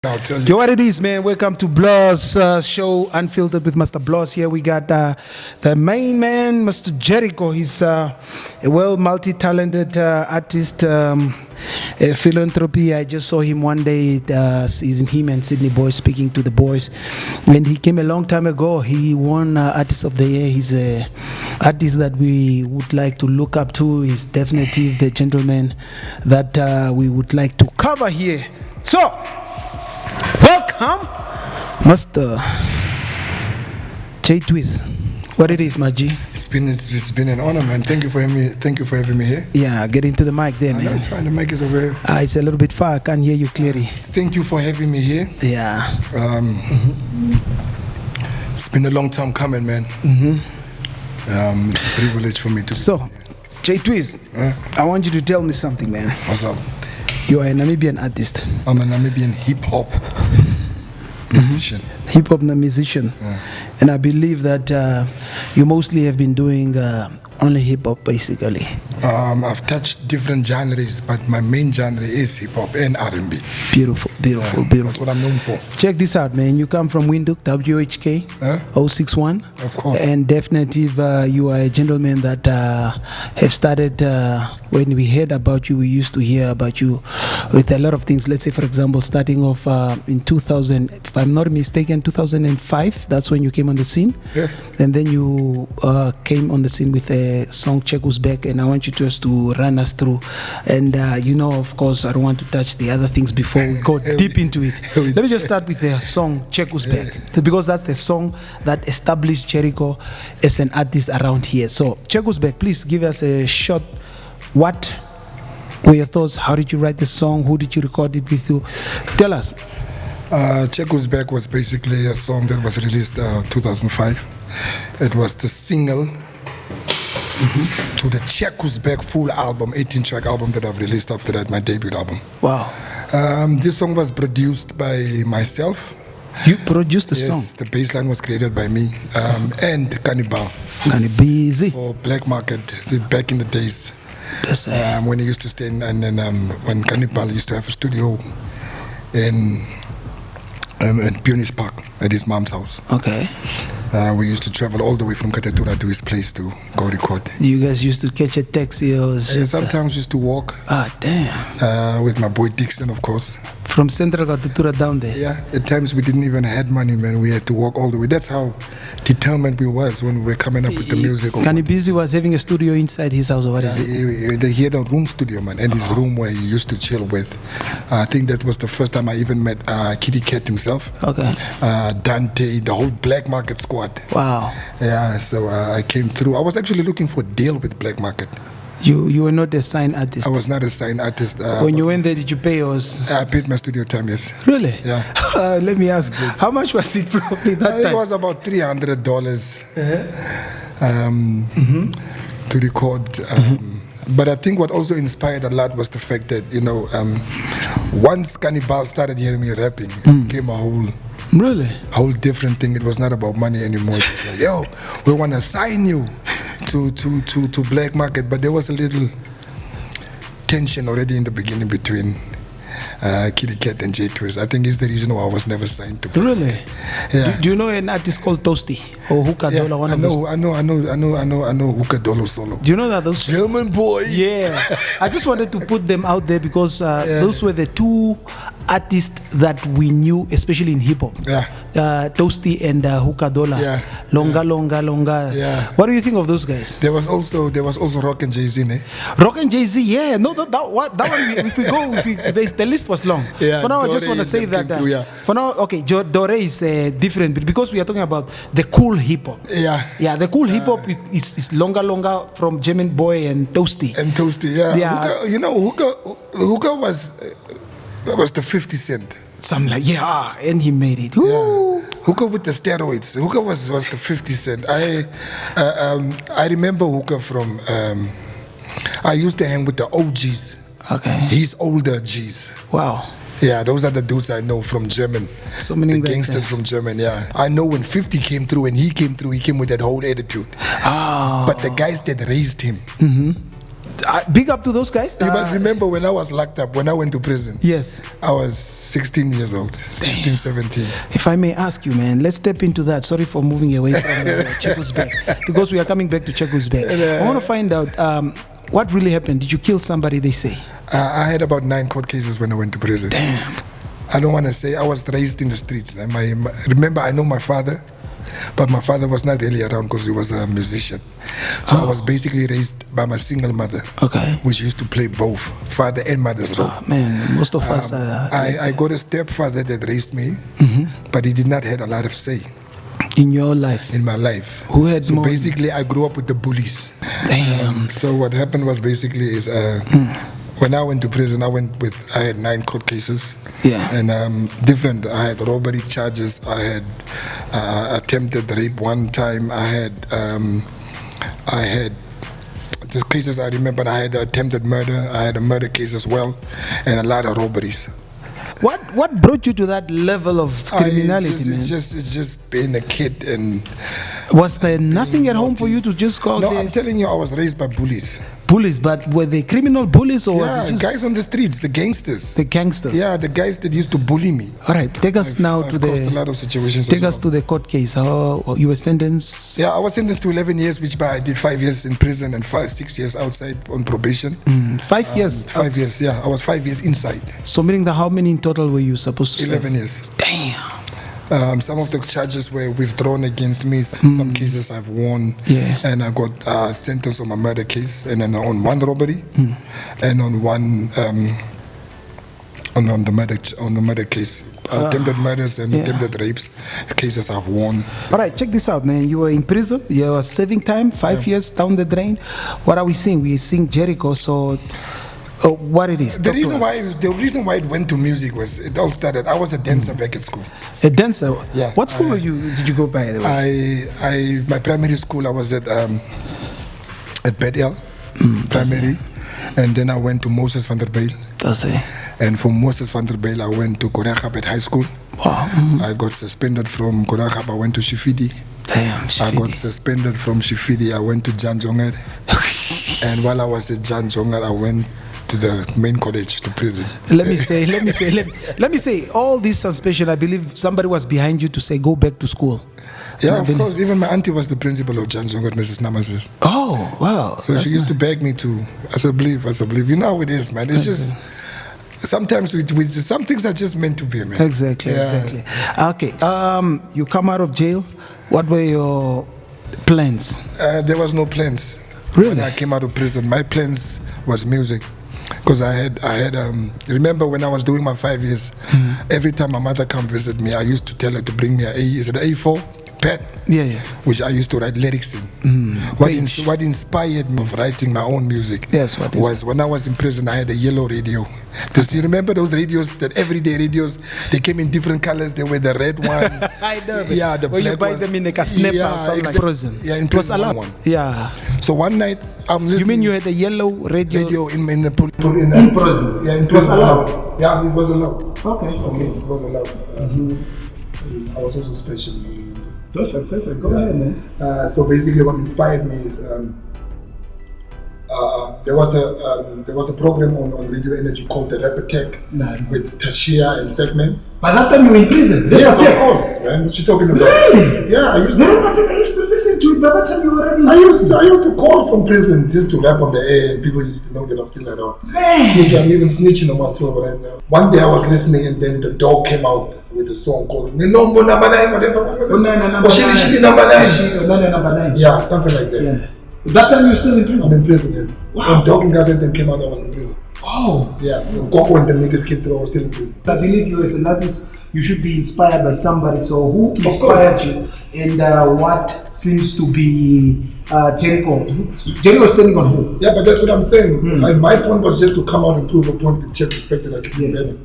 I'll tell you. Yo, what it is, man? Welcome to Blur's show, Unfiltered with Mr. Bloss. Here we got the main man, Mr. Jericho. He's a well multi-talented artist, philanthropy. I just saw him one day. It's him and Sydney Boys speaking to the boys, and he came a long time ago. He won Artist of the Year. He's a artist that we would like to look up to. He's definitely the gentleman that we would like to cover here. So, welcome, Mr. J Twiz. What it is, my G? It's been an honor, man. Thank you for having me here. Yeah, get into the mic there, man. No, it's fine. The mic is over here. It's a little bit far. I can't hear you clearly. Thank you for having me here. Yeah. It's been a long time coming, man. It's a privilege for me to. So, J Twiz, I want you to tell me something, man. What's up? You are a Namibian artist. I'm a Namibian hip-hop musician. Hip-hop musician. And I believe that you mostly have been doing only hip-hop, basically. I've touched different genres, but my main genre is hip-hop and R&B. Beautiful, beautiful, beautiful. That's what I'm known for. Check this out, man. You come from Windhoek, WHK, 061. Of course. And definitely you are a gentleman that have started, when we heard about you, we used to hear about you with a lot of things. Let's say, for example, starting off in 2000, if I'm not mistaken, 2005, that's when you came on the scene. Yeah. And then you came on the scene with a song, Check Who's Back, and I want you just to run us through. And of course, I don't want to touch the other things before we go deep into it. Let me just start with the song, Check Who's Back, because that's the song that established Jericho as an artist around here. So, Check Who's Back, please give us a short. What were your thoughts? How did you write the song? Who did you record it with? You tell us. Check Who's Back was basically a song that was released 2005. It was the single to the Check Who's Back full album, 18-track album that I've released after that, my debut album. Wow. This song was produced by myself. You produced the song? Yes, the bass line was created by me and Cannibal. Busy. For Black Market, back in the days. When he used to stay in, and then when Cannibal used to have a studio in Pioneers Park at his mom's house. Okay. We used to travel all the way from Katatura to his place to go record. You guys used to catch a taxi or sometimes used to walk. Damn. With my boy Dixon, of course. From Central Katatura down there? Yeah, at times we didn't even have money, man. We had to walk all the way. That's how determined we was when we were coming up with the music. Busy was having a studio inside his house, or what is it? He had a room studio, man, and his room where he used to chill with. I think that was the first time I even met Kitty Cat himself. Okay. Dante, the whole Black Market squad. Wow. Yeah, so I came through. I was actually looking for a deal with Black Market. You were not a signed artist? I was not a signed artist. When you went there, did you pay? I paid my studio time, yes. Really? Yeah. Let me ask, how much was it probably that time? It was about $300 to record. But I think what also inspired a lot was the fact that, once Cannibal started hearing me rapping, it became a whole different thing. It was not about money anymore. It was like, yo, we want to sign you to Black Market. But there was a little tension already in the beginning between Kitty Cat and J Twiz. I think it's the reason why I was never signed to Black. Really? Yeah. Do you know an artist called Toasty or Hookah Dollar? I know Hookah Dollar solo. Do you know that those German boy? Yeah. I just wanted to put them out there because those were the two artists that we knew, especially in hip hop. Yeah. Toasty and Hookah Dollar. Yeah. Longa. Yeah. What do you think of those guys? There was also Rock and Jay-Z, eh? Rock and Jay-Z, yeah. No, that one. If we go, the list was long. Yeah, for now, Dore I just want to say that. through. For now, okay, Dore is different because we are talking about the cool hip hop. Yeah. Yeah, the cool hip hop is Longa from German Boy and Toasty. Yeah. Hookah was the 50 Cent. Something like, and he made it. Yeah. Hookah with the steroids. Hookah was the 50 Cent. I remember Hookah from. I used to hang with the OGs. Okay. He's older G's. Wow. Yeah, those are the dudes I know from German. So many the gangsters from German, yeah. I know when 50 came through, when he came with that whole attitude. Oh. But the guys that raised him, Big up to those guys. You must remember when I was locked up, when I went to prison. Yes. I was 16 years old, 16, 17. If I may ask you, man, let's step into that. Sorry for moving away from Cheku's back, because we are coming back to Cheku's back. I want to find out what really happened. Did you kill somebody, they say? I had about 9 court cases when I went to prison. Damn. I don't want to say I was raised in the streets. Remember, I know my father, but my father was not really around because he was a musician. So I was basically raised by my single mother, which used to play both father and mother's role. Oh, man, most of us are... I got a stepfather that raised me, but he did not have a lot of say. In your life? In my life. Who had so more? Basically, I grew up with the bullies. Damn. So what happened was basically is... When I went to prison, I had 9 court cases. Yeah. And different. I had robbery charges. I had attempted rape one time. I had the cases I remember. I had attempted murder. I had a murder case as well, and a lot of robberies. What brought you to that level of criminality, man? It's just being a kid and. Was there nothing at home for you to just call? No, I'm telling you, I was raised by bullies. Bullies, but were they criminal bullies or was it just guys on the streets, the gangsters? The gangsters. Yeah, the guys that used to bully me. All right, take us now to caused a lot of situations. Take us to the court case. How you were sentenced? Yeah, I was sentenced to 11 years, which I did 5 years in prison and 6 years outside on probation. 5 years. 5 years. Yeah, I was 5 years inside. So meaning how many in total were you supposed to? 11 years. Damn. Some of the charges were withdrawn against me. Some cases I've won, and I got sentenced on a murder case, and then on one robbery, and on one on the murder case, attempted murders and attempted rapes cases I've won. All right, check this out, man. You were in prison. You were serving time, 5 years down the drain. What are we seeing? We're seeing Jericho. So. What it is? The reason why it went to music was it all started. I was a dancer back at school. A dancer? Yeah. What school did you go by? The way? My primary school. I was at Bethel Primary, and then I went to Moses van der Bijl. That's it. And from Moses van der Bijl, I went to Koragap at high school. Wow. I got suspended from Koragap. I went to Shifidi. Damn, Shifidi. I got suspended from Shifidi. I went to Jan Jonger. And while I was at Jan Jonger, I went to the main college, to prison. Let me say, all this suspension, I believe somebody was behind you to say, go back to school. Yeah, of course. Even my auntie was the principal of Jan Zongot, Mrs. Namasis. Oh, wow. So she used to beg me to, as I believe. You know how it is, man. It's just, sometimes some things are just meant to be, man. Exactly. Okay, you come out of jail. What were your plans? There was no plans. Really? When I came out of prison, my plans was music. Because I had remember when I was doing my 5 years, every time my mother come visit me, I used to tell her to bring me is it A4 pad? Yeah. Which I used to write lyrics in. What inspired me of writing my own music was when I was in prison, I had a yellow radio. You remember those radios, that everyday radios, they came in different colors, they were the red ones. I know. Yeah, the black you buy ones. them in like a snapper or something like prison. Yeah, in prison. It was allowed. Yeah. So one night, I'm listening. You mean you had a yellow radio? In prison. Yeah, in prison. It was allowed? Yeah, it was allowed. Okay. It was allowed. I was also special. Perfect. Go ahead, man. So basically, what inspired me is there was a program on Radio Energy called the Rap Attack with Tashia and Segment. By that time you were in prison? Yes, of course, man. What you talking about? Really? Yeah, I used to listen to it. By that time you were already. I used to call from prison just to rap on the air, and people used to know that I'm still around. I'm even snitching on myself right now. One day I was listening, and then the dog came out with a song called Nombo Number 9, whatever. Number 9. Yeah, something like that. Yeah. That time you were still in prison? I'm in prison, yes. Wow. When Dog and Gazette came out, I was in prison. Oh. Yeah. When Coco and the niggas came through, I was still in prison. I believe you as an artist, you should be inspired by somebody. So who inspired you? And what seems to be Jericho? Jericho is standing on who? Yeah, but that's what I'm saying. My point was just to come out and prove a point with check respect that I could do better.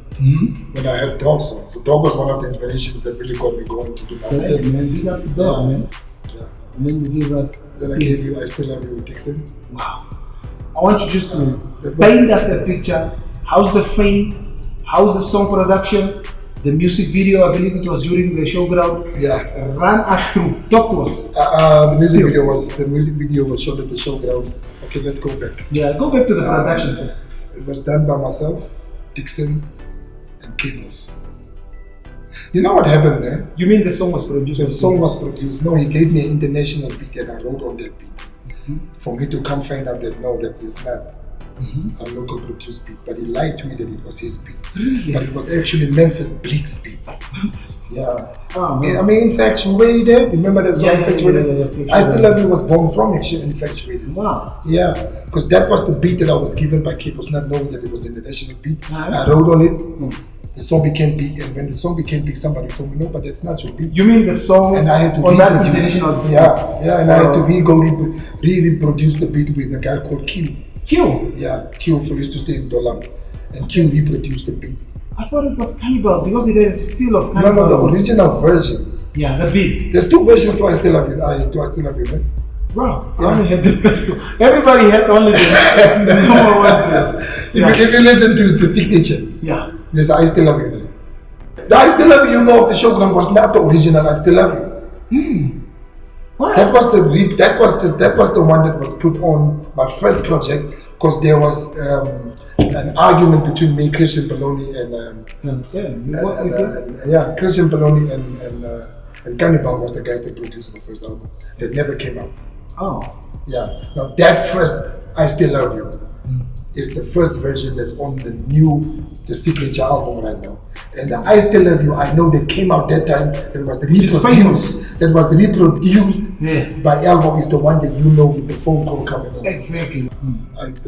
When I had Dog songs. So Dog was one of the inspirations that really got me going to do my thing. Man, big up to Dog, man. Yeah. And then you give us. Then I gave you I Still Love You with Dixon. Wow. I want you just to paint us a picture. How's the fame? How's the song production? The music video, I believe it was during the showground. Yeah. Run us through. Talk to us. The music video was shot at the showgrounds. Okay, let's go back. Yeah, go back to the production first. It was done by myself, Dixon, and Kinos. You know what happened there? You mean the song was produced? The song was produced. No, he gave me an international beat and I wrote on that beat. For me to come find out that no, that's his man. A local produced beat, but he lied to me that it was his beat. But it was actually Memphis Bleak's beat. Yeah. Oh, I mean, Infatuated. Remember that song, Infatuated? I Still Love You was born from actually Infatuated. Wow. Yeah, because that was the beat that I was given by Kipos, not knowing that it was an international beat. I wrote on it. The song became big, and when the song became big, somebody told me, no, but that's not your beat. You mean the song and I had to on that international beat? Yeah, and I had to reproduce the beat with a guy called Q. Q? Yeah, Q used to stay in Dolam, and Q reproduced the beat. I thought it was Cannibal because it has a feel of Cannibal. No, the original version. Yeah, the beat. There's two versions to I Still Love You. Right? Bro, I only had the first two. Everybody had only the number one. If you listen to the signature, there's I Still Love You there. The I Still Love You of the showground was not the original I Still Love You. Right. That was the one that was put on my first project because there was an argument between me, Christian Baloney, Christian Baloney and Cannibal was the guys that produced my first album that never came out. Oh. Yeah. Now that first I Still Love You is the first version that's on the signature album right now. And the I Still Love You, I know that came out that time, that was reproduced by Elvo, is the one that you know with the phone call coming in. Exactly.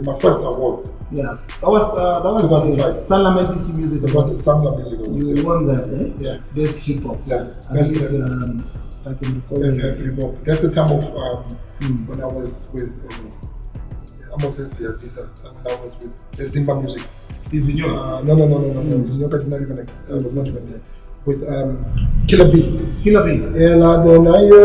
My first award. Yeah. That was 2005. Sunlam NPC Music. That was the Sunlam Music Award. You won that, eh? Yeah. Best hip hop. Yeah. Best hip hop. That's the time of when I was with almost Ziza, when I was with the Zimba Music. No. Zinyoka did not even was not even there. With Killer B.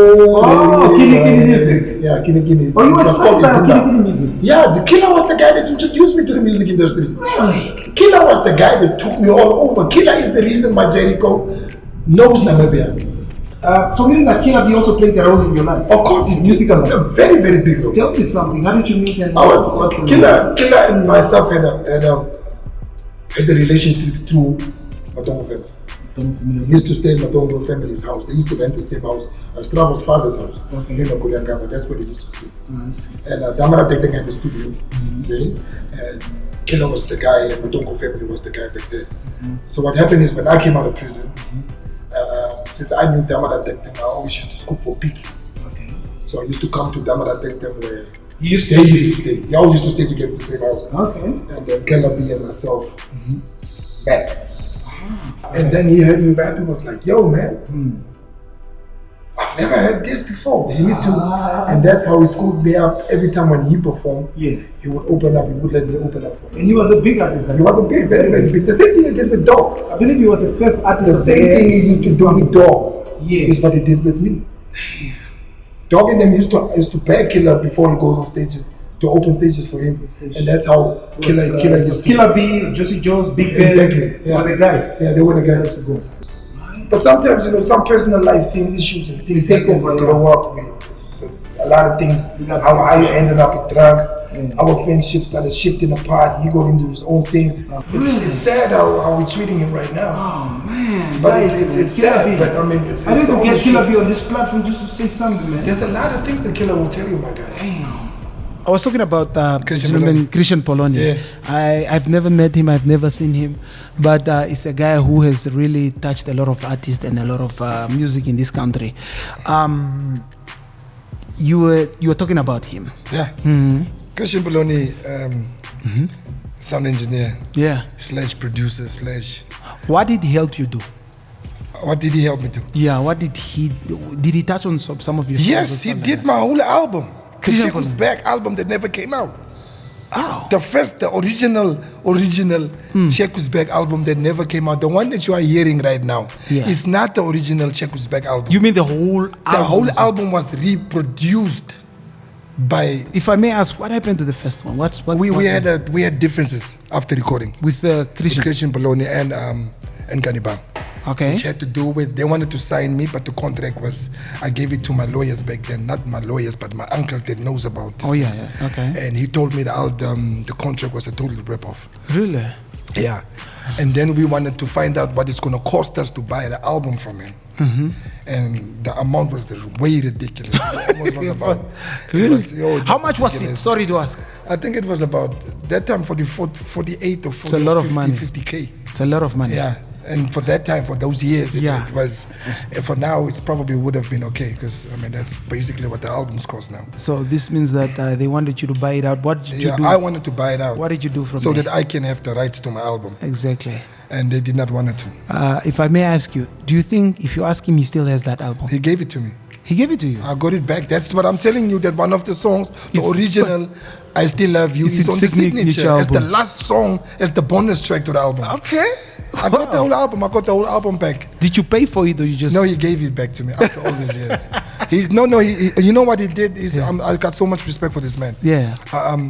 Oh, Kini music. Yeah, Kini. Oh, you were signed by Kini music? Yeah, the Killer was the guy that introduced me to the music industry. Really? Killer was the guy that took me all over. Killer is the reason why Jericho knows Namibia. So meaning that Killer B also played a role in your life? Of course, he musical life. A very, very big role. Tell me something. How did you meet him? Killer and myself had a relationship through Matongo family. He used to stay in Matongo family's house. They used to rent the same house as Travo's father's house. Okay. In Koreangama. That's where they used to stay. And Damara Tekdeng had the studio there. And Killer was the guy, and Matongo family was the guy back there. So what happened is when I came out of prison, since I knew Damara Tekdeng, I always used to scoop for pigs. Okay. So I used to come to Damara Tekdeng where they used to stay. They all used to stay together in the same house. Okay. And then Killer B and myself back. And then he heard me rap and was like, yo man, I've never heard this before. You need to. And that's how he schooled me up. Every time when he performed, he would open up, he would let me open up for him. And he was a big artist. He was a big, very, very big. The same thing he did with Dog. I believe he was the first artist. The same thing he used to do with Dog is what he did with me. Dog and them used to pair Killer before he goes on stages, to open stages for him. And that's how Killer used to. Killer B, Josie Jones, Big Ben. Exactly. Were the guys. Yeah, they were the guys to go. But sometimes, some personal life issues and things happen to the work with. A lot of things, how I ended up with drugs, our friendship started shifting apart, he got into his own things. It's sad how we're treating him right now. Oh man. But it's sad, but I mean, it's I need to get Killer B on this platform just to say something, man. There's a lot of things that Killer will tell you, my guy. Damn. I was talking about Christian Poloni. I've never met him, I've never seen him, but he's a guy who has really touched a lot of artists and a lot of music in this country. You were talking about him. Yeah. Christian Poloni, sound engineer. Yeah. / producer / What did he help you do? What did he help me do? Yeah. What did he touch on some of your songs? Yes, he did my whole album. The Jericho's Back album that never came out. Oh. The original Jericho's Back album that never came out. The one that you are hearing right now is not the original Jericho's Back album. You mean the whole album? The whole album was reproduced by. If I may ask, what happened to the first one? We had differences after recording with Christian Poloni and Cannibal. Okay. Which had to do with, they wanted to sign me, but the contract was, I gave it to my lawyers back then. Not my lawyers, but my uncle that knows about this. Oh, yeah. Okay. And he told me the contract was a total rip-off. Really? Yeah. And then we wanted to find out what it's going to cost us to buy the album from him. And the amount was way ridiculous. It almost was about, really? It was, how much was it? Sorry to ask. I think it was about, that time, 48 or 40, it's a lot 50, of money. 50K. It's a lot of money. Yeah. And for that time, for those years, it was, for now, it's probably would have been okay, because, I mean, that's basically what the albums cost now. So this means that they wanted you to buy it out. What did you do? I wanted to buy it out. What did you do from so there? that I can have the rights to my album. Exactly. And they did not want it to. If I may ask you, do you think if you ask him, he still has that album? He gave it to me. He gave it to you? I got it back. That's what I'm telling you, that one of the songs, the original, I Still Love You, is on the signature as the last song, as the bonus track to the album. Okay. I got the whole album. I got the whole album back. Did you pay for it or you just... No, he gave it back to me after all these years. You know what he did? Is I got so much respect for this man. Yeah.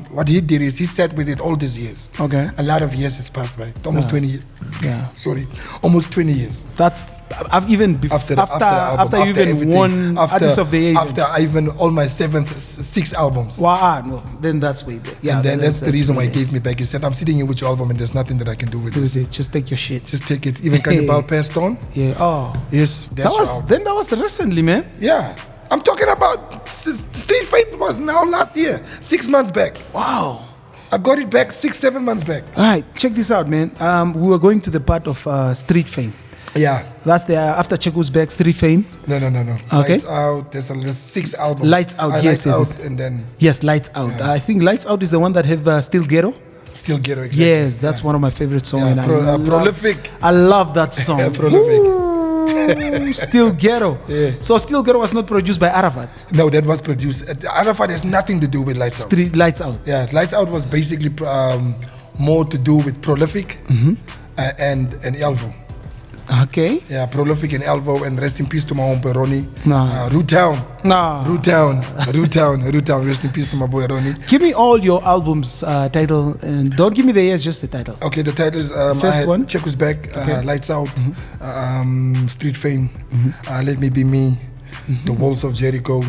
What he did is he sat with it all these years. Okay. A lot of years has passed by. Almost 20 years. Yeah. Sorry. Almost 20 years. That's... I've even after you even won Artist of the Year. After I even all my 6 albums. Wow, no, then that's way back. Yeah, and then that's the reason why he gave me back. He said, I'm sitting here with your album and there's nothing that I can do with this. Just take your shit. Just take it. Even Cannibal passed on. Yeah. Oh. Yes, that was recently, man. Yeah. I'm talking about Street Fame was now last year, 6 months back. Wow. I got it back 6-7 months back. All right, check this out, man. We were going to the part of Street Fame. Yeah. That's the after Cheku's back, Street Fame. No. Okay. Lights Out. There's 6 albums. Lights Out. Yes. And then. Yes, Lights Out. Yeah. I think Lights Out is the one that have Still Ghetto. Still Ghetto. Exactly. Yes, that's one of my favorite songs. Yeah, Prolific. I love that song. Prolific. Still Ghetto. Yeah. So Still Ghetto was not produced by Arafat. No, that was produced. Arafat has nothing to do with Lights Out. Lights Out. Yeah, Lights Out was basically more to do with Prolific and Elvo. Okay. Yeah, Prolific and Elvo, and rest in peace to my home boy Ronnie. Root Town. Rest in peace to my boy Ronnie. Give me all your albums title, and don't give me the years, just the title. Okay, the title is first one. Cheku's Back, Lights Out, Street Fame, Let Me Be Me, The Walls of Jericho.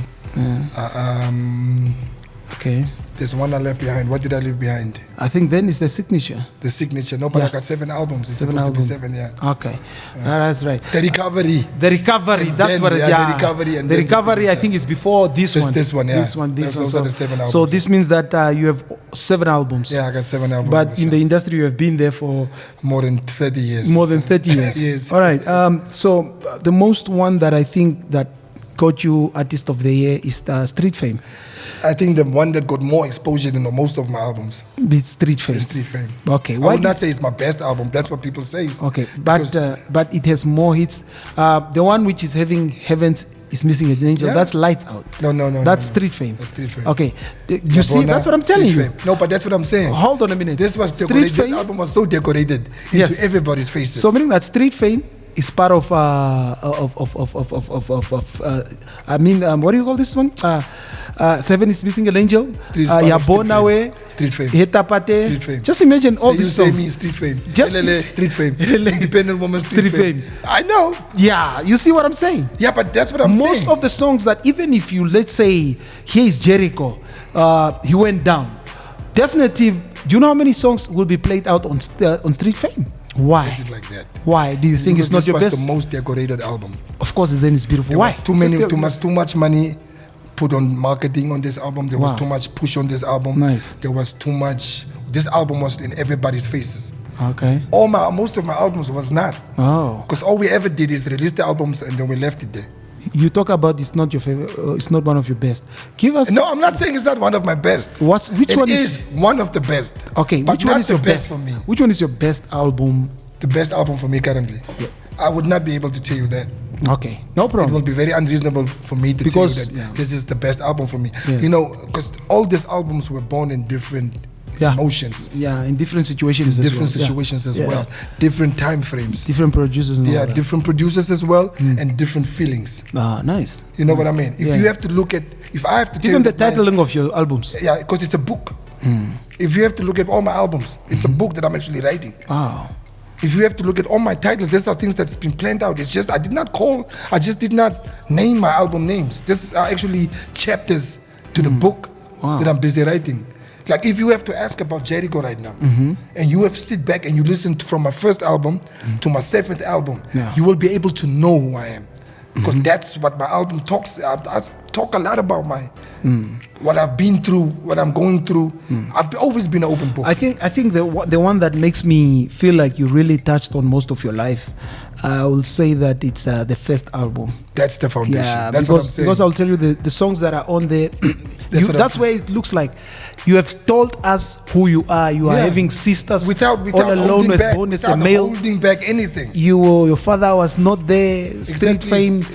Okay. There's one I left behind. What did I leave behind? I think then it's the signature. The signature. No, but I got 7 albums. It's supposed to be 7, yeah. Okay. That's right. The Recovery. That's then, what it is. The Recovery. And the Recovery, I think, is before this one. This one, yeah. This one. Also the 7 albums. So this means that you have 7 albums. Yeah, I got 7 albums. But in the industry, you have been there for... more than 30 years. More than 30 years. Yes. All right. So the most one that I think that got you Artist of the Year is Street Fame. I think the one that got more exposure than most of my albums. It's Street Fame. Street Fame. Okay. I would not say it's my best album. That's what people say. Okay, but it has more hits. The one which is having Heavens is Missing an Angel. Yeah. That's Lights Out. No. That's Street Fame. That's Street Fame. Okay. You see, that's what I'm telling you. No, but that's what I'm saying. Hold on a minute. This was decorated. This album was so decorated into everybody's faces. So meaning that Street Fame is part of I mean, what do you call this one? 7 is Missing an Angel. Yabonawe. Street Fame. Hetapate. Street Fame. Just imagine all these songs. You say me, Street Fame. Just Street Fame. Independent Woman, Street Fame. I know. Yeah, you see what I'm saying? Yeah, but that's what I'm saying. Most of the songs that even if you, let's say, here is Jericho, he went down. Definitely, do you know how many songs will be played out on Street Fame? Why? Is it like that? Why do you think it's not your best? This was the most decorated album. Of course, then it's beautiful. There Why? was too much money put on marketing on this album. There was too much push on this album. Nice. There was too much. This album was in everybody's faces. Okay. Most of my albums was not. Oh. Because all we ever did is release the albums and then we left it there. You talk about it's not your favorite. It's not one of your best. Give us. No, I'm not saying it's not one of my best. Which one is one of the best? Okay. But which one is your best for me? Which one is your best album? The best album for me currently. Yeah. I would not be able to tell you that. Okay, no problem. It will be very unreasonable for me to tell you that this is the best album for me. Yeah. You know, because all these albums were born in different emotions. Yeah, in different situations as well. Different time frames. Different producers. Different producers as well, and different feelings. Nice. You know what I mean? If you have to look at, if I have to tell even you the titling of your albums. Yeah, because it's a book. If you have to look at all my albums, it's a book that I'm actually writing. Wow. if you have to look at all my titles, these are things that's been planned out. It's just I just did not name my album names. These are actually chapters to the book that I'm busy writing. Like if you have to ask about Jericho right now, and you have to sit back and you listen from my first album to my 7th album, you will be able to know who I am. Because that's what my album talks. I talk a lot about what I've been through, what I'm going through. I've always been an open book. I think the one that makes me feel like you really touched on most of your life, I will say that it's the first album. That's the foundation. Yeah, that's what I'm saying. Because I'll tell you the songs that are on there. That's where it looks like you have told us who you are. You are having sisters without all alone with bonus without and male. holding back anything. Your father was not there. Street fame.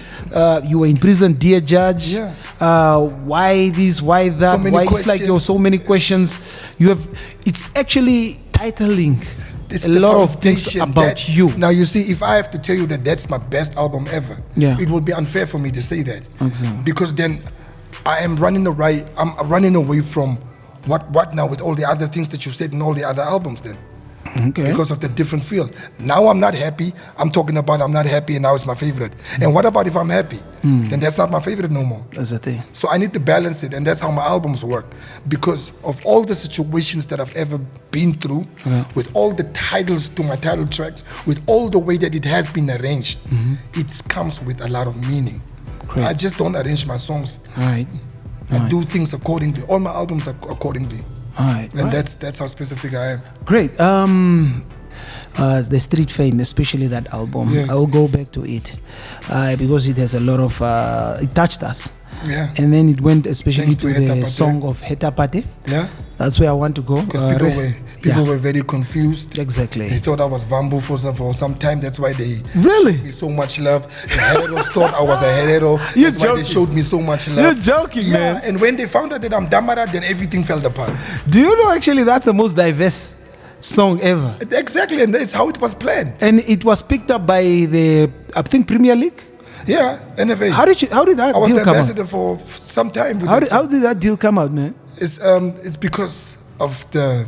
You were in prison, dear judge. Why this? Why that? So many why questions. It's like you have so many questions. You have. It's actually titling It's a lot of things about you. Now you see, if I have to tell you that that's my best album ever, it will be unfair for me to say that. Exactly. Because then I am running away. I'm running away from what now with all the other things that you said in all the other albums then. Okay. Because of the different feel. Now I'm not happy. I'm talking about I'm not happy and now it's my favorite. And what about if I'm happy? Then that's not my favorite no more. That's the thing. So I need to balance it, and that's how my albums work. Because of all the situations that I've ever been through, with all the titles to my title tracks, with all the way that it has been arranged, it comes with a lot of meaning. Great. I just don't arrange my songs. Right. I do things accordingly. All my albums are accordingly. Right. And that's how specific I am. Great. The Street Fame, especially that album, I'll go back to it because it has a lot of it touched us. Yeah. And then it went especially Thanks to to the Heta song of Heta Pate. Yeah. That's where I want to go. Because people were very confused. Exactly. They thought I was Vambu for some time. That's why they really showed me so much love. The Hereros thought I was a Herero. You're That's why they showed me so much love. You're joking, man. And when they found out that I'm Damara, then everything fell apart. Do you know actually that's the most diverse song ever? Exactly, and that's how it was planned. And it was picked up by the, I think, Premier League? Yeah, NFA. How did that I was deal the come out? ambassador for some time. With How did that deal come out, man? It's because of the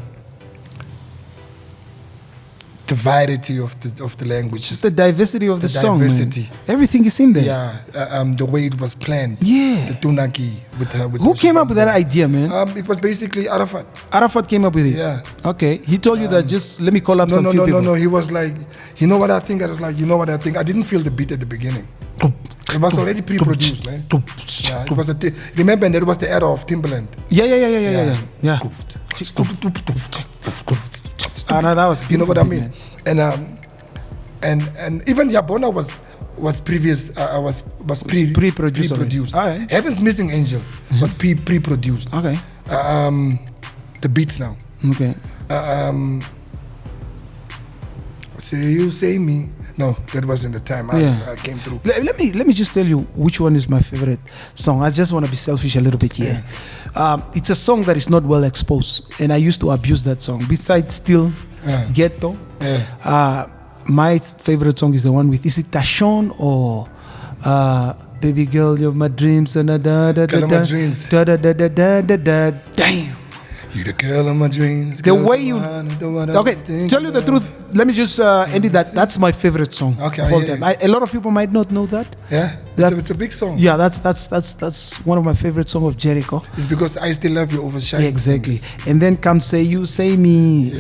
variety of the languages. The diversity of the song, diversity. Man. Everything is in there. Yeah, the way it was planned. Yeah. The Tunaki with her. Who came up with that idea, man? It was basically Arafat. Arafat came up with it? Yeah. Okay. He told you that just let me call up some few people. No. He was like, you know what I think? I was like, you know what I think? I didn't feel the beat at the beginning. It was already pre-produced, man. Yeah, it was remember, there was the era of Timbaland. Yeah. That was you know what I mean? Man. And even Yabona was previous. Was pre-produced. Right. Heaven's Missing Angel was pre-produced. Okay. The beats now. Okay. Say you, say me. No, that wasn't the time I came through. Let me just tell you which one is my favorite song. I just want to be selfish a little bit here. It's a song that is not well exposed, and I used to abuse that song. Besides Still Ghetto, my favorite song is the one with, is it Tashon or Baby Girl, You're My Dreams? Girl of My Dreams. Damn. You the girl of my dreams. The way you... Okay, tell you the truth. Let me just end it that that's my favorite song of all time. A lot of people might not know that. Yeah, it's a big song. Yeah, that's one of my favorite songs of Jericho. It's because I Still Love You overshine. Exactly. And then comes Say You, Say Me,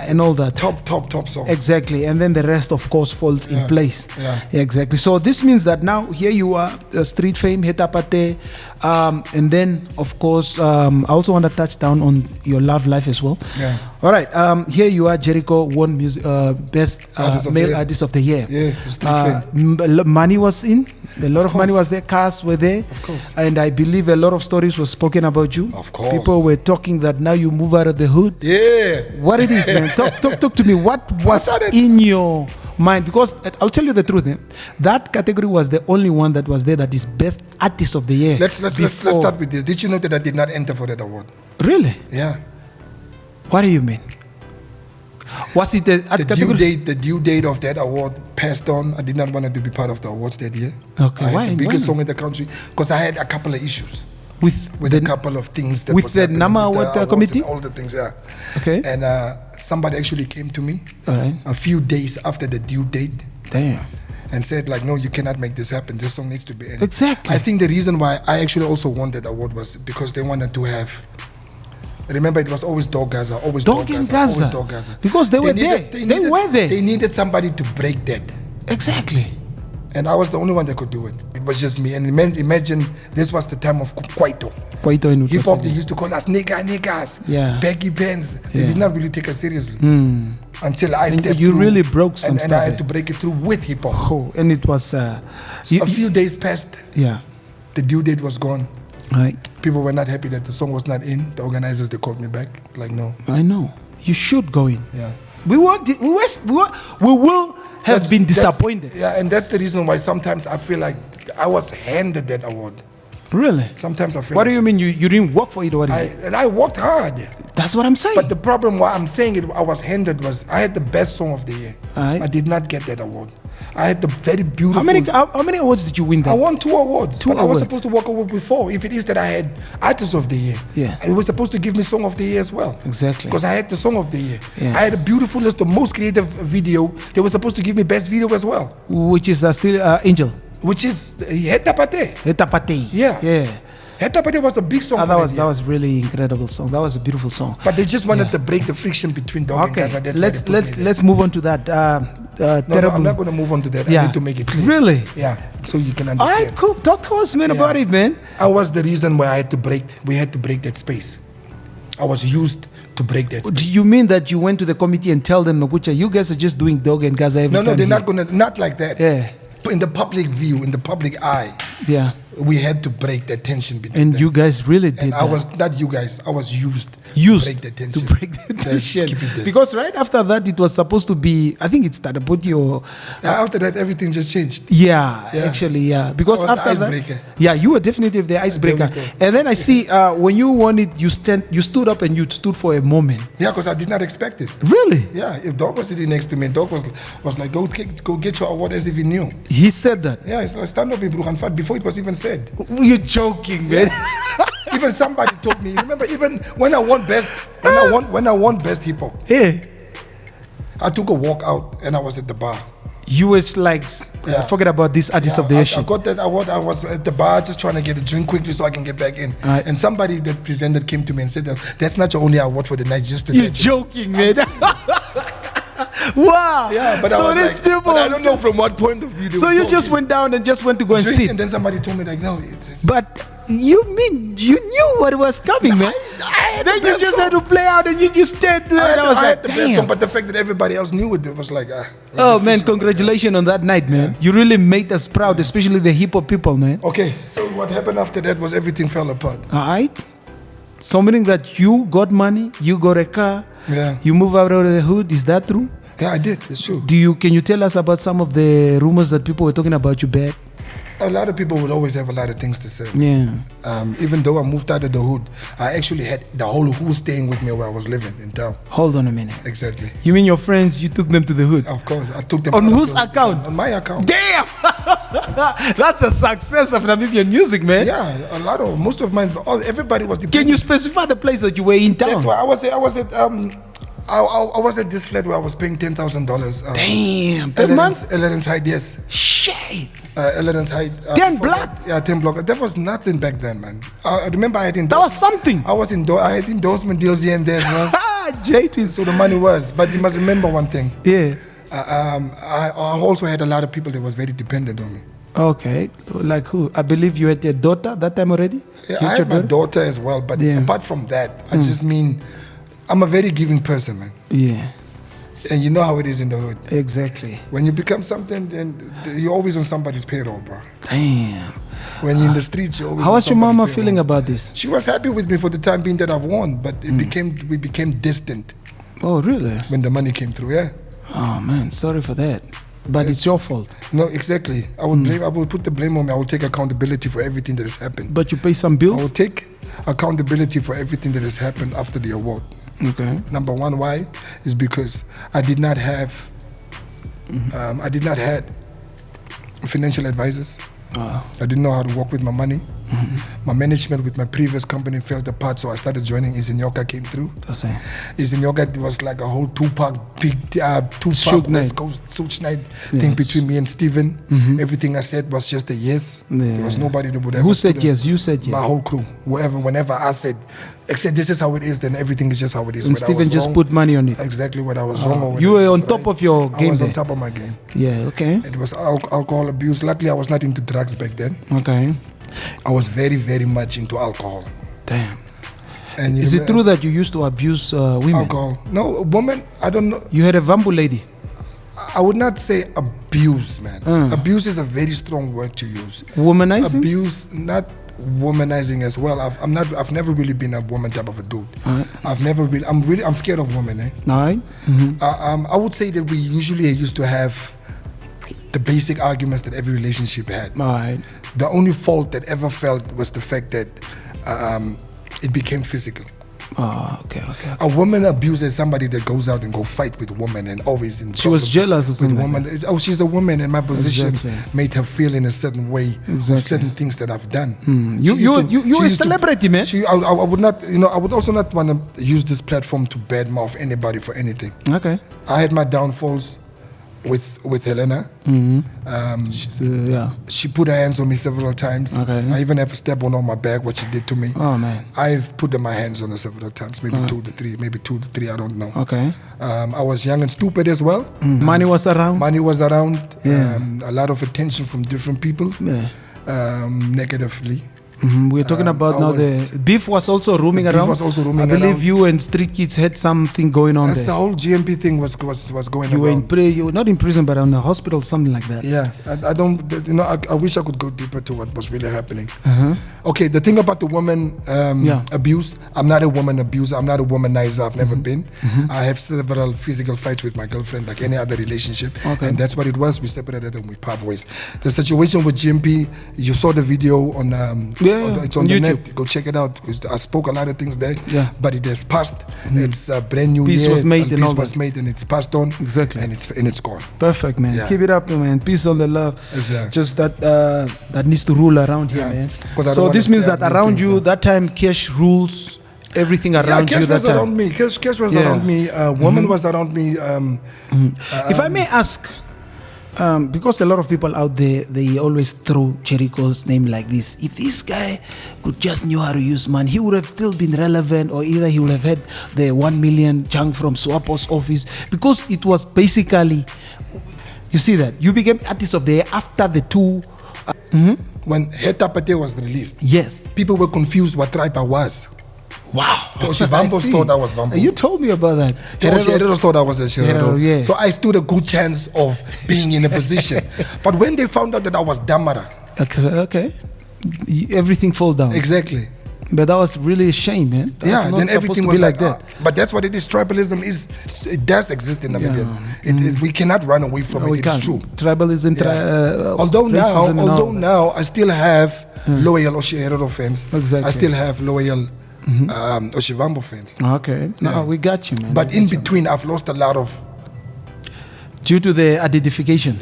and all that. Top songs. Exactly. And then the rest, of course, falls in place. Yeah. Exactly. So this means that now here you are, Street Fame, Heta Pate, and then, of course, I also want to touch down on your love life as well. Yeah. All right. Here you are. Jericho won best male artist of the year. Yeah. Money was in. A lot of money was there. Cars were there. Of course. And I believe a lot of stories were spoken about you. Of course. People were talking that now you move out of the hood. Yeah. What it is, man? Talk to me. What was in your mind? Because I'll tell you the truth. That category was the only one that was there that is best artist of the year. Let's start with this. Did you know that I did not enter for that award? Really? Yeah. What do you mean? Was it the due date of that award passed on? I did not want to be part of the awards that year. Okay, why? The biggest song in the country, because I had a couple of issues with a couple of things that with was the NAMA award committee, all the things, yeah. Okay. And somebody actually came to me All right. a few days after the due date. Damn. And said like, no, you cannot make this happen. This song needs to be ended. Exactly. I think the reason why I actually also won that award was because they wanted to have. Remember, it was always Dog Gaza, always Dog Dog and Gaza, always Gaza. Dog Gaza. Because they were there. They were there. They needed somebody to break that. Exactly. And I was the only one that could do it. It was just me. And imagine this was the time of Kwaito. Kwaito in Hip hop, they used to call us niggas, Yeah. baggy pants. They Yeah. did not really take us seriously until I And stepped you through. really broke some and stuff I had there. to break it through with hip hop. Oh, and it was. A few days passed. Yeah. The due date was gone. Right. People were not happy that the song was not in. The organizers, they called me back. Like, no. I know. You should go in. Yeah. We will have been disappointed. Yeah, and that's the reason why sometimes I feel like I was handed that award. Really? Sometimes I feel What do like you mean? You didn't work for it, or what? I worked hard. That's what I'm saying. But the problem why I'm saying it I was handed was I had the best song of the year. Aight. I did not get that award. I had the very beautiful. how many awards did you win I then? won 2 awards. Two but I was awards. supposed to walk away with 4. If it is that I had Artist of the Year. Yeah. And it was supposed to give me Song of the Year as well. Exactly. Because I had the Song of the Year. Yeah. I had a beautiful list, the most creative video. They were supposed to give me Best Video as well. Which is still Angel. Which is Hetapate. Etapate. Yeah. Yeah. Hetapate was a big song for That was really incredible song. That was a beautiful song. But they just wanted to break the friction between Dog and Gaza. That's why they put me there. Let's move on to that. No, terrible. I'm not going to move on to that. Yeah. I need to make it clear. Really? Yeah, so you can All understand. right, cool. Talk to us, man, about it, man. I was the reason why we had to break that space. I was used to break that space. Do you mean that you went to the committee and tell them, Nogucha, you guys are just doing Dog and Gaza every No, time they're here? not like that. Yeah. In the public view, in the public eye, Yeah. we had to break the tension between And them. you guys really did And that. I was, not you guys, I was used used to break the tension. to break the tension. Keep it there. Because right after that, it was supposed to be, I think it's Tadapoti or... After that, everything just changed. Yeah, Yeah. actually, yeah. Because I was the after that, icebreaker. yeah, you were definitely the icebreaker. There we go. And then I see when you won it, you stood up and you stood for a moment. Yeah, because I did not expect it. Really? Yeah, if Dog was sitting next to me, Dog was like, go get your award as if he knew. He said that. Yeah, it's like stand up in Bruhanfat before it was even said. You're joking, man. Even somebody told me. Remember, even when I won best, when I won best hip hop, Yeah. I took a walk out and I was at the bar. You was like, Yeah. forget about this artist Yeah, of the I year. got that award. I was at the bar just trying to get a drink quickly so I can get back in. Right. And somebody that presented came to me and said, "That's not your only award for the night, just to You're let you know." joking, man. Wow. Yeah, but so I was these like, people. but I don't know from what point of view. They So were you talking. just went down and just went to go and Drink, sit. and then somebody told me like, no, it's But you mean you knew what was coming, man? I had Then the you best just song. had to play out and you stayed there. I And I was had like, the best song, damn. but the fact that everybody else knew it was like, Oh man, congratulations on that night, man. You really made us proud, especially the hip hop people, man. Okay, so what happened after that was everything fell apart. All right. So meaning that you got money, you got a car, Yeah. you move out of the hood. Is that true? Yeah, I did. It's true. Can you tell us about some of the rumors that people were talking about you bad? A lot of people would always have a lot of things to say. Yeah. Even though I moved out of the hood, I actually had the whole hood staying with me where I was living in town. Hold on a minute. Exactly. You mean your friends, you took them to the hood? Of course, I took them On out of whose the hood. account? On my account. Damn! That's a success of Namibian music, man. Yeah, most of mine, everybody was. Can you specify the place that you were in town? That's why I was at this flat where I was paying $10,000. Damn, per month? Eleven's Height, yes. Shit. Eleven's Height. 10 block? Yeah, 10 block. That was nothing back then, man. I remember I had That was something. I had endorsement deals here and there as well. J-Twist. So the money was. But you must remember one thing. Yeah. I also had a lot of people that was very dependent on me. Okay. Like who? I believe you had your daughter that time already? Yeah, You I had had your my daughter as well. But Yeah. apart from that, I just mean I'm a very giving person, man. Yeah. And you know how it is in the hood. Exactly. When you become something, then you're always on somebody's payroll, bro. Damn. When you're in the streets, you're always How on was your somebody's mama payroll. feeling about this? She was happy with me for the time being that I've won, but we became distant Oh, really? when the money came through, yeah? Oh, man. Sorry for that. But it's your fault. No, exactly. I would put the blame on me. I will take accountability for everything that has happened. But you pay some I will bills? take accountability for everything that has happened after the award. Okay. Number one, why? Is because I did not have financial advisors. I didn't know how to work with my money. My management with my previous company fell apart, so I started joining Izinyoka, came through. Izinyoka was like a whole Tupac West Coast Such Night thing between me and Steven. Everything I said was just a yes. There was nobody that would ever. Who said yes? You said yes. My whole crew. Whenever I said, except this is how it is, then everything is just how it is. And Steven just put money on it. Exactly what I was wrong or you were on top of your game. I was on top of my game. Yeah, okay. It was alcohol abuse. Luckily, I was not into drugs back then. Okay. I was very, very much into alcohol. Damn. And is it true that you used to abuse women? Alcohol. No, women, I don't know. You had a Vambu lady? I would not say abuse, man. Abuse is a very strong word to use. Womanizing? Abuse, not womanizing as well. I've never really been a woman type of a dude. I've never been. I'm scared of women. All right. I would say that we usually used to have the basic arguments that every relationship had. All right. The only fault that ever felt was the fact that it became physical. Oh, okay. A woman abuses somebody that goes out and go fight with a woman and always in. She was jealous or something. Woman. Oh, she's a woman, and my position made her feel in a certain way of certain things that I've done. You a celebrity, man. I would not, I would also not want to use this platform to badmouth anybody for anything. Okay. I had my downfalls with Helena. She put her hands on me several times. Okay. I even have a stab on my back, what she did to me. Oh, man. I've put my hands on her several times, maybe two to three, I don't know. Okay. I was young and stupid as well. Money was around? Money was around. Yeah. A lot of attention from different people. Yeah. Negatively. We're talking about now the beef was also roaming around. I believe you and Street Kids had something going on there. The whole GMP thing was going around. You were not in prison, but in a hospital, something like that. Yeah, I don't. I wish I could go deeper to what was really happening. Okay, the thing about the woman abuse. I'm not a woman abuser. I'm not a womanizer. I've never been. I have several physical fights with my girlfriend, like any other relationship, and that's what it was. We separated and we part ways. The situation with GMP, you saw the video on. It's on the net. Go check it out. I spoke a lot of things there, but it has passed. It's a brand new peace year. Was made and peace was made, and it's passed on. Exactly, and it's gone. Perfect, man. Keep it up, man. Peace on the love. Exactly. Just that needs to rule around here, man. So this means that around you, that time, cash rules everything around you. That time. Around me. Cash was around me. Woman was around me. If I may ask. Because a lot of people out there, they always throw Jericho's name like this. If this guy could just knew how to use money, he would have still been relevant, or either he would have had the 1 million chunk from Swapo's office. Because it was basically, you see that, you became artist of the year after the two. When Hetapate was released, yes, people were confused what tribe I was. Wow. Oshivambos thought I was Vambo. You told me about that. Herreros thought I was a Jericho. Yeah. So I stood a good chance of being in a position. But when they found out that I was Damara. Okay. Everything fall down. Exactly. But that was really a shame, man. Then everything was like that. But that's what it is. Tribalism is, it does exist in Namibia. We cannot run away from it. It's true. Tribalism. Although now I still have loyal Oshihero fans. Exactly. I still have loyal Oshivambo fans. Okay. No, we got you, man. But in between, I've lost a lot of. Due to the identification.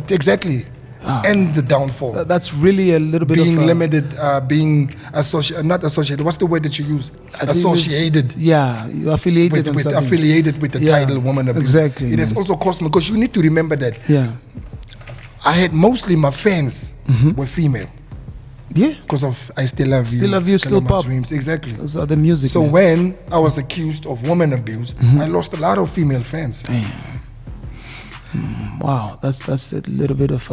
Exactly. And the downfall. That's really a little bit being of limited, being not associated. What's the word that you use? Associated. You're affiliated with the title woman abuse. Exactly. It has also cost me, because you need to remember that. I had mostly my fans were female. Yeah. Because of I Still Love You. Still Love You, Still Pop. Dreams. Exactly. Those are the music. So when I was accused of woman abuse, I lost a lot of female fans. Damn. Wow, that's a little bit of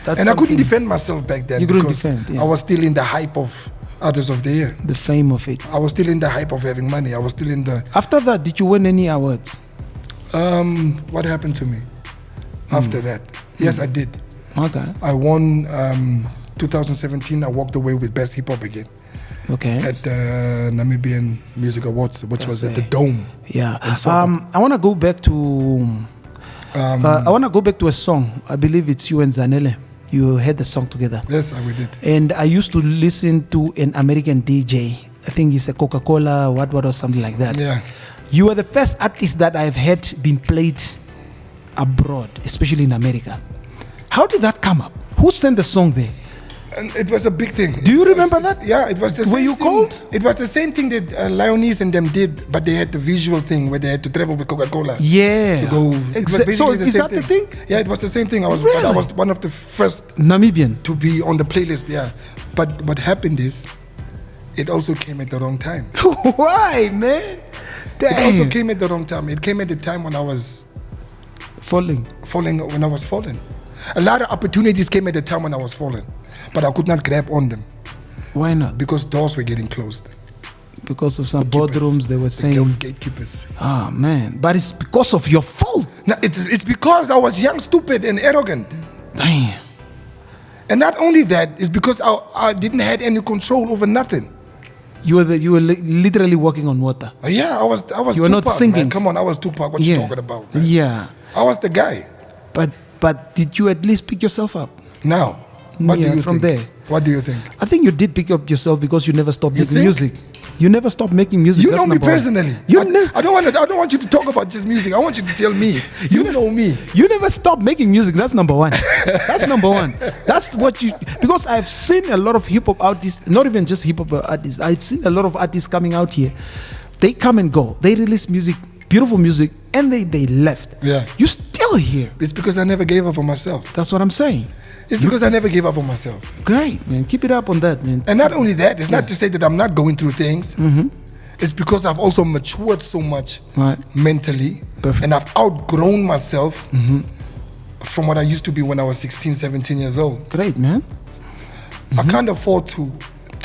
and I couldn't defend myself back then. You couldn't defend. I was still in the hype of Artist of the Year. The fame of it. I was still in the hype of having money. I was still in the. After that, did you win any awards? What happened to me after that? Yes, I did. Okay. I won 2017. I walked away with Best Hip Hop again. Okay. At the Namibian Music Awards, which was at the Dome. Yeah. I want to go back to. I want to go back to a song. I believe it's you and Zanele. You had the song together. Yes, we did. And I used to listen to an American DJ. I think it's a Coca-Cola, what or something like that. Yeah. You are the first artist that I've had been played abroad, especially in America. How did that come up? Who sent the song there? And it was a big thing. Do you remember that? Yeah, it was the same Were you thing. called? It was the same thing that Lioness and them did, but they had the visual thing where they had to travel with Coca-Cola. Yeah. To go. So is that the thing? Yeah, it was the same thing. Really? But I was one of the first Namibian to be on the playlist. Yeah, but what happened is, it also came at the wrong time. Why, man? Damn. It also came at the wrong time. It came at the time when I was falling. When I was falling. A lot of opportunities came at the time when I was falling, but I could not grab on them. Why not? Because doors were getting closed. Because of some boardrooms, they were saying. Gatekeepers. Ah, man. But it's because of your fault. No, it's because I was young, stupid, and arrogant. Damn. And not only that, it's because I didn't have any control over nothing. You were literally walking on water. Yeah, I was. You were Tupac, not singing. Man. Come on, I was Tupac. What you talking about? Man? Yeah. I was the guy. But did you at least pick yourself up? Now, what do you from think? there? What do you think? I think you did pick up yourself because you never stopped making think? music. You never stopped making music. You That's know me number one. personally. I don't want you to talk about just music. I want you to tell me. You know me. You never stopped making music. That's number one. That's number one. That's what you. Because I've seen a lot of hip hop artists, not even just hip hop artists. I've seen a lot of artists coming out here. They come and go. They release music, beautiful music, and they left. Yeah. You still here. It's because I never gave up on myself. That's what I'm saying. It's because I never gave up on myself. Great, man. Keep it up on that, man. And not only that, it's not to say that I'm not going through things. Mm-hmm. It's because I've also matured so much mentally. Perfect. And I've outgrown myself from what I used to be when I was 16, 17 years old. Great, man. Mm-hmm. I can't afford to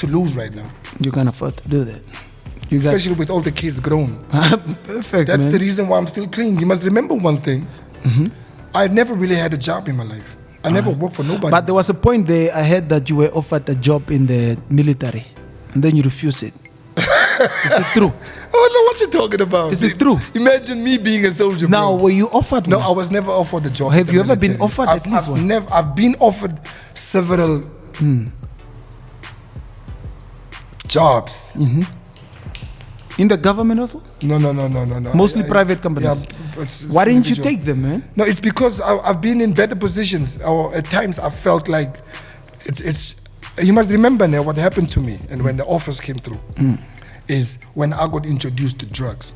lose right now. You can't afford to do that. Especially with all the kids grown. Perfect, That's man. the reason why I'm still clean. You must remember one thing. Mm-hmm. I've never really had a job in my life. I never worked for nobody. But there was a point there, I heard that you were offered a job in the military, and then you refused it. Is it true? I don't know what you're talking about. Is it true? Imagine me being a soldier. Now, bro. were you offered No, one? I was never offered a job. Have you ever been offered at least one? I've been offered several jobs. Mm-hmm. In the government also? No. Mostly private companies. Yeah, why didn't you individual. take them, man? No, it's because I've been in better positions. Or at times I felt like it's. You must remember now what happened to me, and when the offers came through, is when I got introduced to drugs.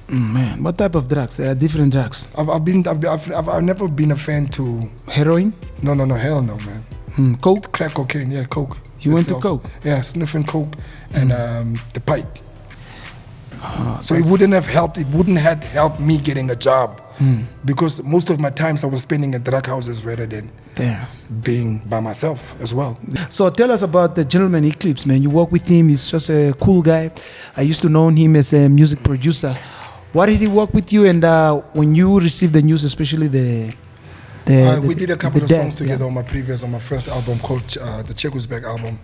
Man, what type of drugs? There are different drugs. I've never been a fan to heroin. No, hell no, man. Coke, crack cocaine, yeah, coke. You went to coke? Yeah, sniffing coke and the pipe. So it wouldn't have helped. It wouldn't have helped me getting a job because most of my times I was spending at drug houses rather than being by myself as well. So tell us about the gentleman Eclipse, man. You work with him. He's just a cool guy. I used to know him as a music producer. What did he work with you? And when you received the news, especially we did a couple of songs together on my first album called the Check Who's Back album.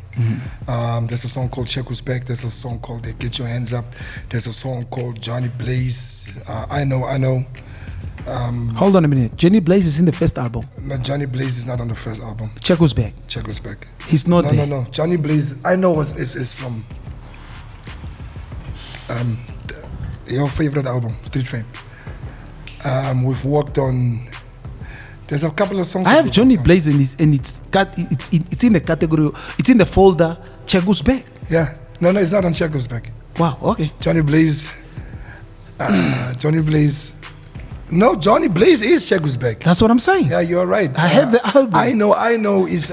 There's a song called Check Who's Back. There's a song called Get Your Hands Up. There's a song called Johnny Blaze. I know. Hold on a minute. Johnny Blaze is in the first album. No, Johnny Blaze is not on the first album. Check Who's Back. Check Who's Back. He's not there. No. Johnny Blaze, I know is from your favorite album, Street Fame. We've worked on. There's a couple of songs. I have Johnny Blaze and it's in the category. It's in the folder. Check Who's Back. Yeah. No, it's not on Check Who's Back. Wow. Okay. Johnny Blaze. Johnny Blaze. No, Johnny Blaze is Check Who's Back. That's what I'm saying. Yeah, you're right. I have the album. I know. Is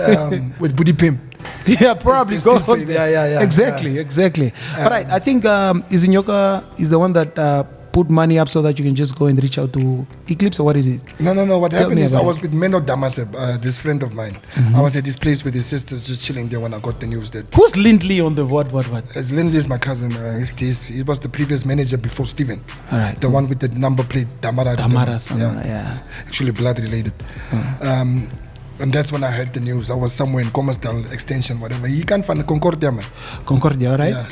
with Booty Pimp. Yeah, probably. It's Go Street on. Fame. Yeah. Exactly. All right. I think Izinyoka is the one that put money up so that you can just go and reach out to Eclipse, or what is it? No. What Tell happened me is I about was with Meno Damaseb, this friend of mine. I was at this place with his sisters just chilling there when I got the news that. Who's Lindley on the what? As Lindley is my cousin. He was the previous manager before Steven. All right. The one with the number plate, Damara. Yeah. It's actually blood related. And that's when I heard the news. I was somewhere in Commersdal Extension, whatever. You can't find the Concordia, man. Concordia, right? Yeah,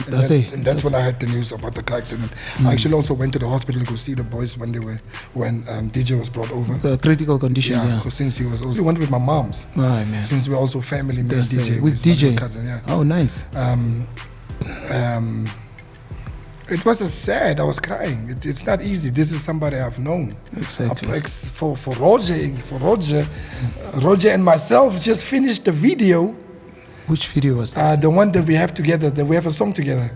and that's when I heard the news about the car accident. I actually also went to the hospital to go see the boys when DJ was brought over. The critical condition, yeah. Because since he was also went with my mom's. Right, man. Since we're also family, me and DJ. With DJ. My cousin, yeah. Oh, nice. It was sad. I was crying. It's not easy. This is somebody I've known. Exactly. For Roger and myself just finished the video Which video was that? The one that we have together, that we have a song together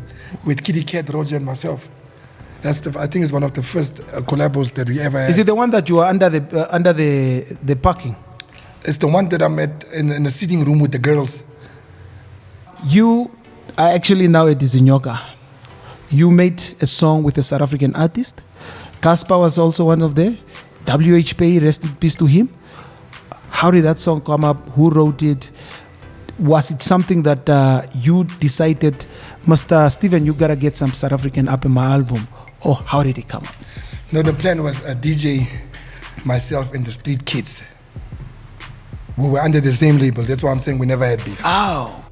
with Kitty Cat, Roger, and myself. That's I think it's one of the first collabos that we ever had. Is it the one that you are under the parking? It's the one that I'm at in the sitting room with the girls. You are actually now at Dizinyoka. You made a song with a South African artist. Casper was also one of them. WHP, rest in peace to him. How did that song come up? Who wrote it? Was it something that you decided, Mr. Steven, you gotta get some South African up in my album? Or how did it come up? No, the plan was a DJ, myself, and the Street Kids. We were under the same label. That's why I'm saying we never had beef. Oh.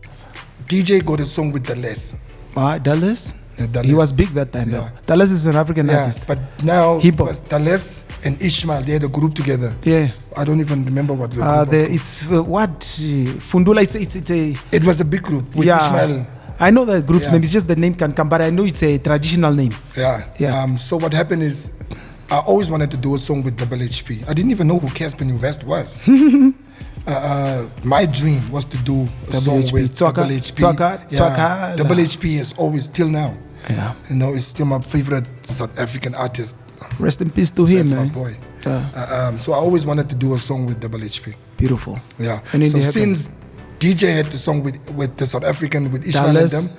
DJ got a song with Dallas. Dallas? Yeah, Dallas. He was big that time, though. Dallas is an African artist. But now Hip it hop. was Dallas and Ishmael. They had a group together. Yeah. I don't even remember what the group was called. It's what? Fundula, it's a... It was a big group with Ishmael. I know the group's name. It's just the name can come, but I know it's a traditional name. Yeah. So what happened is, I always wanted to do a song with Double HP. I didn't even know who Casper New West was. My dream was to do a song with Double HP. Double HP is always, till now. Yeah. You know, it's still my favorite South African artist. Rest in peace to him, That's man. my boy. So I always wanted to do a song with Double HP. Beautiful. Yeah. And so since DJ had the song with the South African, with Ishmael and them,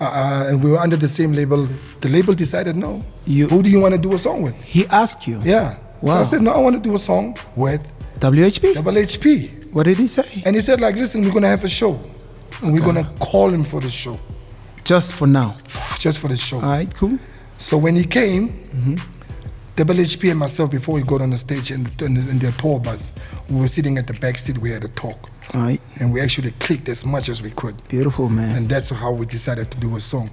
and we were under the same label, the label decided, no. Who do you want to do a song with? He asked you? Yeah. Wow. So I said, no, I want to do a song with WHP? Double HP. What did he say? And he said, like, listen, we're going to have a show. And we're going to call him for the show. Just for now? Just for the show. All right, cool. So when he came, Double HP and myself, before we got on the stage in their tour bus, we were sitting at the back seat, we had a talk. All right. And we actually clicked as much as we could. Beautiful, man. And that's how we decided to do a song.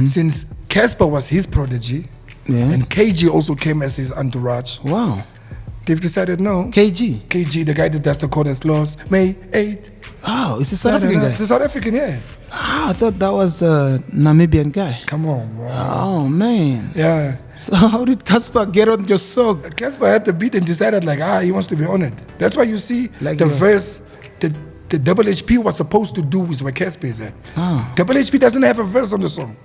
Since Casper was his prodigy, and KG also came as his entourage. Wow. They've decided, no. KG, the guy that does the chorus close, May 8th. Oh, it's a South African guy? It's a South African, yeah. Ah, I thought that was a Namibian guy. Come on, bro. Oh, man. Yeah. So how did Casper get on your song? Casper had the beat and decided, like, he wants to be on it. That's why you see like the verse, the Double HP was supposed to do is where Casper is at. Double HP doesn't have a verse on the song.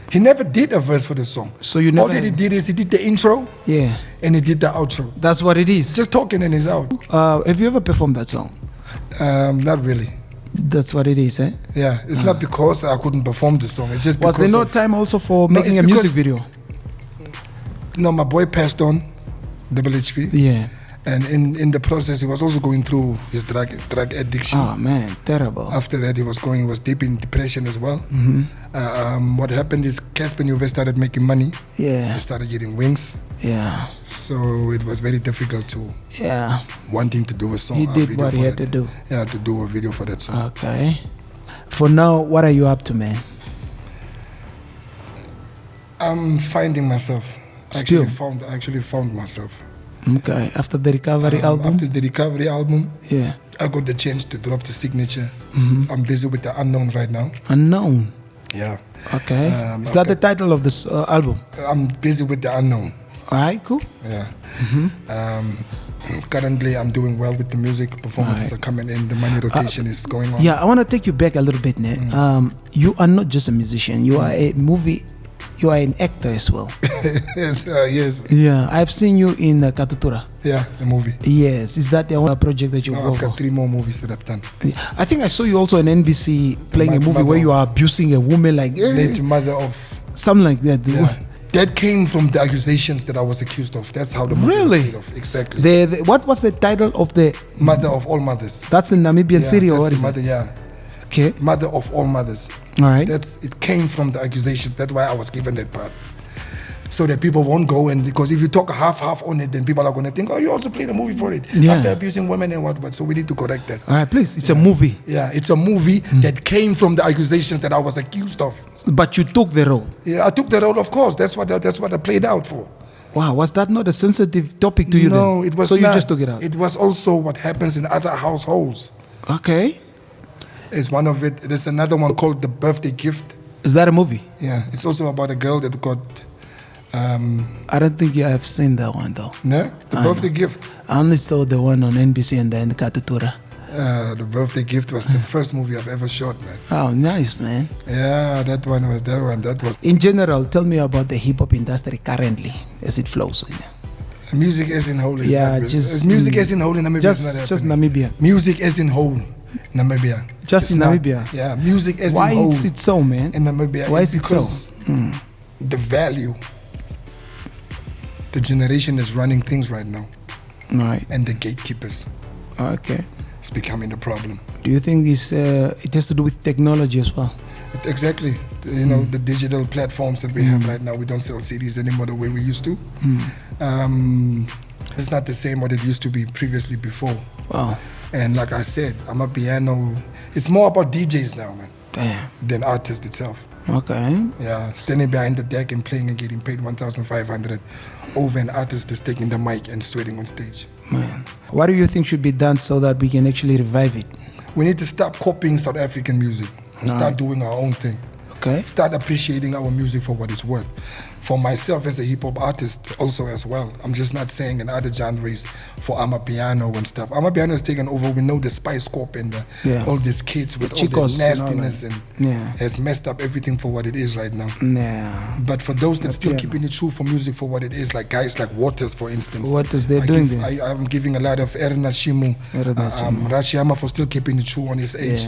He never did a verse for the song. So you never... All that he did is he did the intro, and he did the outro. That's what it is. Just talking and he's out. Have you ever performed that song? Not really. That's what it is, eh? Yeah, it's not because I couldn't perform the song. It's just because... Was there no time also for making a music video? No, my boy passed on, Double HP. Yeah. And in the process, he was also going through his drug addiction. Oh, man, terrible. After that, he was deep in depression as well. What happened is Casper New West started making money. Yeah. He started getting wings. Yeah. So it was very difficult to wanting to do a song. He did what he had to do. Yeah, to do a video for that song. Okay. For now, what are you up to, man? I'm finding myself. I actually found myself. Okay, after the recovery album? After the recovery album, I got the chance to drop the signature. I'm busy with the Unknown right now. Unknown? Yeah. Okay. Is that the title of this album? I'm busy with the Unknown. All right, cool. Yeah. Currently, I'm doing well with the music. Performances are coming in. The money rotation is going on. Yeah, I want to take you back a little bit, ne? You are not just a musician. You are a movie... You are an actor as well. Yes. Yeah, I've seen you in Katutura. Yeah, the movie. Yes, is that the one project that you've worked on? I've got 3 more movies that I've done. I think I saw you also on NBC playing a movie where you are abusing a woman like... Late mother of... Something like that. Yeah. That came from the accusations that I was accused of. That's how the movie was made of. Exactly. What was the title of the... Mother of All Mothers. That's the Namibian city or what is it? Yeah. Okay. Mother of All Mothers. All right. It came from the accusations. That's why I was given that part. So that people won't go, and because if you talk half on it, then people are going to think, oh, you also played a movie for it. After abusing women and what. So we need to correct that. All right, please. It's a movie. Yeah, it's a movie that came from the accusations that I was accused of. But you took the role. Yeah, I took the role, of course. That's what I played out for. Wow, was that not a sensitive topic to you then? No, it was not. So you just took it it out? It was also what happens in other households. Okay. It's one of it. There's another one called The Birthday Gift. Is that a movie? Yeah, it's also about a girl that got... I don't think I have seen that one though. No? The Birthday Gift. I only saw the one on NBC and then Katutura. The Birthday Gift was the first movie I've ever shot, man. Oh, nice, man. Yeah, that was. In general, tell me about the hip hop industry currently as it flows. Music as in whole is yeah, not just music as in whole in Namibia is not just happening. Namibia. Music as in whole, Namibia. Just in Namibia. Yeah, music as Why in whole. Why is it so, man? In Namibia. Why is it so? The value. The generation is running things right now. Right. And the gatekeepers. Okay. It's becoming the problem. Do you think this it has to do with technology as well? Exactly. You know, the digital platforms that we have right now, we don't sell CDs anymore the way we used to. It's not the same what it used to be previously before. Wow. And like I said, I'm a piano. It's more about DJs now, man. Damn. Than artists itself. Okay. Yeah, standing behind the deck and playing and getting paid 1,500 over an artist that's taking the mic and sweating on stage. Man, what do you think should be done so that we can actually revive it? We need to stop copying South African music and start doing our own thing. Okay. Start appreciating our music for what it's worth. For myself as a hip-hop artist also as well, I'm just not saying in other genres for Amapiano and stuff. Amapiano has taken over. We know the Spice Corp and all these kids with all the nastiness and has messed up everything for what it is right now. Yeah. But for those that still keeping it true for music for what it is, like guys like Waters, for instance. Waters, they're doing that. I'm giving a lot of Erna Shimu, Rashiyama for still keeping it true on his age.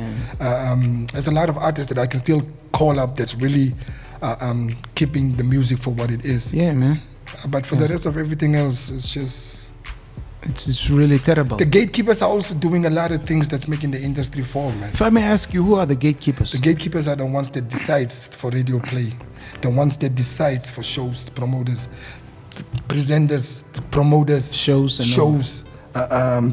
There's a lot of artists that I can still call up that's really keeping the music for what it is. Yeah, man. But for the rest of everything else, it's just... It's really terrible. The gatekeepers are also doing a lot of things that's making the industry fall, man. If I may ask you, who are the gatekeepers? The gatekeepers are the ones that decides for radio play, the ones that decides for shows, promoters, presenters, promoters, shows.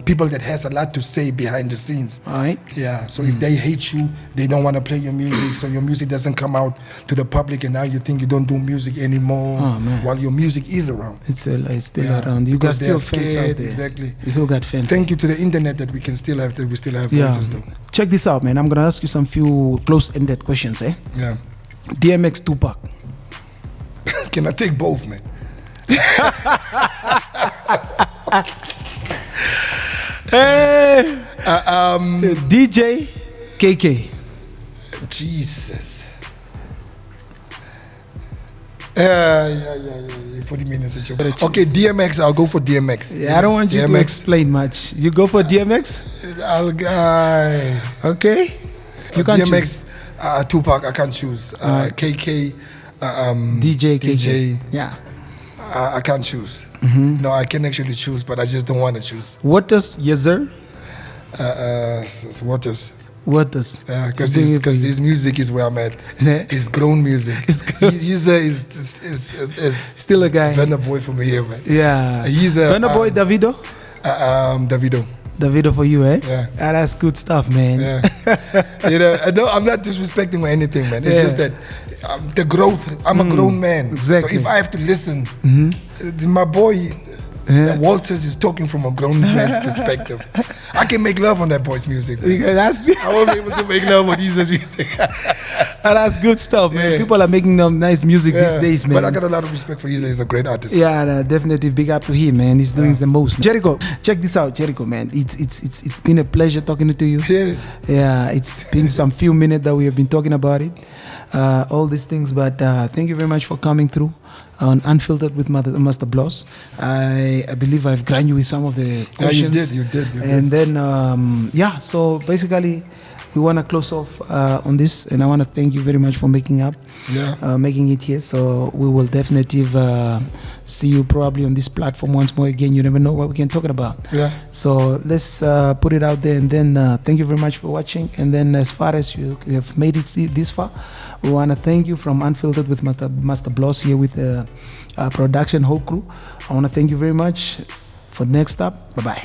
People that has a lot to say behind the scenes. All right. Yeah. So if they hate you, they don't want to play your music, so your music doesn't come out to the public, and now you think you don't do music anymore. Oh, man. While your music is around. It's still around. You got still fans out there. Exactly. You still got fans. Thank you to the internet that we still have voices though. Check this out, man. I'm gonna ask you some few close-ended questions, eh? Yeah. DMX, Tupac. Can I take both, man? Hey, DJ KK. Jesus. Yeah. You put him in a situation. Okay, DMX. I'll go for DMX. Yeah, I don't want you to explain much. You go for DMX. Okay. You can't DMX, choose. Tupac. I can't choose. KK. DJ. Yeah. I can't choose. No, I can actually choose, but I just don't want to choose. Waters, yes sir. Waters. Waters. Yeah, because his music is where I'm at. His grown music. He's still a guy. Burna Boy from here, man. Yeah. He's a Burna Boy, Davido. Davido for you, eh? Yeah. That's good stuff, man. Yeah. I'm not disrespecting or anything, man. It's just that the growth. I'm a grown man. Exactly. So if I have to listen, my boy Walters is talking from a grown man's perspective. I can make love on that boy's music. I won't be able to make love on Jesus' music. That's good stuff, man. Yeah. People are making nice music these days, man. But I got a lot of respect for Isa. He's a great artist. Yeah, definitely big up to him, man. He's doing the most. Man. Jericho, check this out, Jericho, man. It's been a pleasure talking to you. Yes. Yeah, it's been some few minutes that we have been talking about it, all these things. But thank you very much for coming through on Unfiltered with Master Bloss. I believe I've granted you with some of the questions. Yeah, you did. And then, so basically, we want to close off on this, and I want to thank you very much for making it here. So we will definitely see you probably on this platform once more again. You never know what we can talk about. Yeah. So let's put it out there, and then thank you very much for watching. And then as far as you have made it this far, we want to thank you from Unfiltered with Master Bloss here with the production whole crew. I want to thank you very much. For next up, bye-bye.